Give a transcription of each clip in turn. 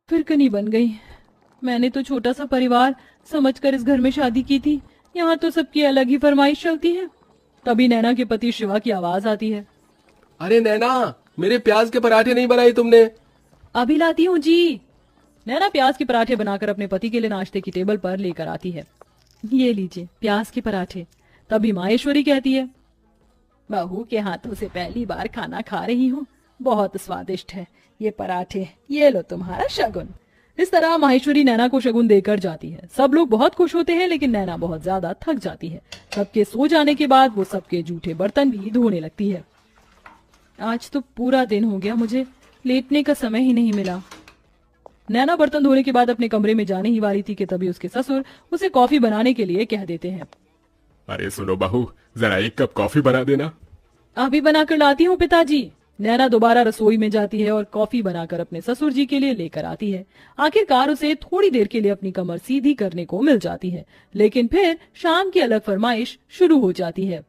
फिर कनी बन गई। मैंने तो छोटा सा परिवार समझकर इस घर में शादी की थी, यहाँ तो सबकी अलग ही फरमाइश चलती है। तभी नैना के पति शिवा की आवाज आती है। अरे नैना, मेरे प्याज के पराठे नहीं बनाए तुमने? अभी लाती हूँ जी। नैना प्याज के पराठे बनाकर अपने पति के लिए नाश्ते की टेबल पर लेकर आती है। ये लीजिए प्याज के पराठे। तभी माहेश्वरी कहती है, बहू के हाथों से पहली बार खाना खा रही हूँ, बहुत स्वादिष्ट है ये पराठे, ये लो तुम्हारा शगुन। इस तरह माहेश्वरी नैना को शगुन देकर जाती है। सब लोग बहुत खुश होते हैं, लेकिन नैना बहुत ज्यादा थक जाती है। सबके सो जाने के बाद वो सबके जूठे बर्तन भी धोने लगती है। आज तो पूरा दिन हो गया, मुझे लेटने का समय ही नहीं मिला। नैना बर्तन धोने के बाद अपने कमरे में जाने ही वाली थी कि तभी उसके ससुर उसे कॉफी बनाने के लिए कह देते हैं। अरे सुनो बहू, जरा एक कप कॉफी बना देना। अभी बनाकर लाती हूँ पिताजी। नैना दोबारा रसोई में जाती है और कॉफी बनाकर अपने ससुर जी के लिए लेकर आती है। आखिरकार उसे थोड़ी देर के लिए अपनी कमर सीधी करने को मिल जाती है, लेकिन फिर शाम की अलग फरमाइश शुरू हो जाती है।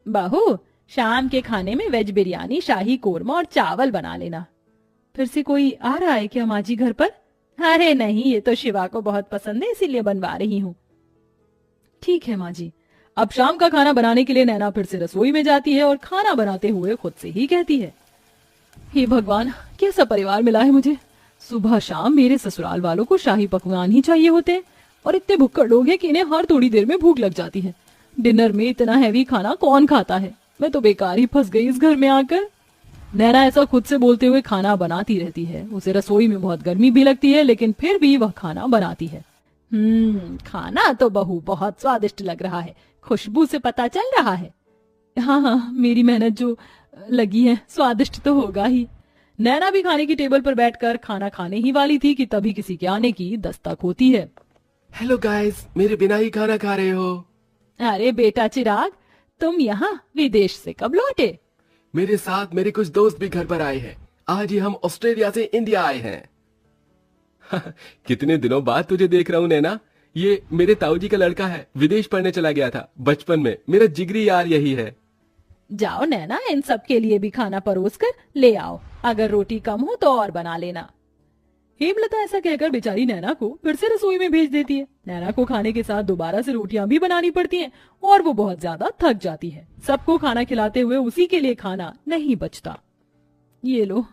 बहू, शाम के खाने में वेज बिरयानी, शाही कोरमा और चावल बना लेना। फिर से कोई आ रहा है क्या माँ जी घर पर? अरे नहीं, ये तो शिवा को बहुत पसंद है, इसीलिए बनवा रही हूँ। ठीक है माँ जी। अब शाम का खाना बनाने के लिए नैना फिर से रसोई में जाती है और खाना बनाते हुए खुद से ही कहती है, हे भगवान, कैसा परिवार मिला है मुझे। सुबह शाम मेरे ससुराल वालों को शाही पकवान ही चाहिए होते हैं, और इतने भुक्कड़ लोग हैं कि इन्हें हर थोड़ी देर में भूख लग जाती है। डिनर में इतना हैवी खाना कौन खाता है? मैं तो बेकार ही फंस गई इस घर में आकर। नैना ऐसा खुद से बोलते हुए खाना बनाती रहती है। उसे रसोई में बहुत गर्मी भी लगती है, लेकिन फिर भी वह खाना बनाती है। खाना तो बहू बहुत स्वादिष्ट लग रहा है, खुशबू से पता चल रहा है। हाँ हाँ, मेरी मेहनत जो लगी है, स्वादिष्ट तो होगा ही। नैना भी खाने की टेबल पर बैठकर खाना खाने ही वाली थी कि तभी किसी के आने की दस्तक होती है। हेलो गाइस, मेरे बिना ही खाना खा रहे हो? अरे बेटा चिराग, तुम यहाँ विदेश से कब लौटे? मेरे साथ मेरे कुछ दोस्त भी घर पर आए हैं। आज ही हम ऑस्ट्रेलिया से इंडिया आए हैं। कितने दिनों बाद तुझे देख रहा हूँ नैना। ये मेरे ताऊ जी का लड़का है, विदेश पढ़ने चला गया था बचपन में। मेरा जिगरी यार यही है। जाओ नैना, इन सब के लिए भी खाना परोस कर ले आओ। अगर रोटी कम हो तो और बना लेना। हेमलता ऐसा कहकर बेचारी नैना को फिर से रसोई में भेज देती है। नैना को खाने के साथ दोबारा से रोटियां भी बनानी पड़ती हैं और वो बहुत ज्यादा थक जाती है। सबको खाना खिलाते हुए उसी के लिए खाना नहीं बचता। ये लो,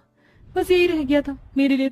बस यही रह गया था मेरे लिए।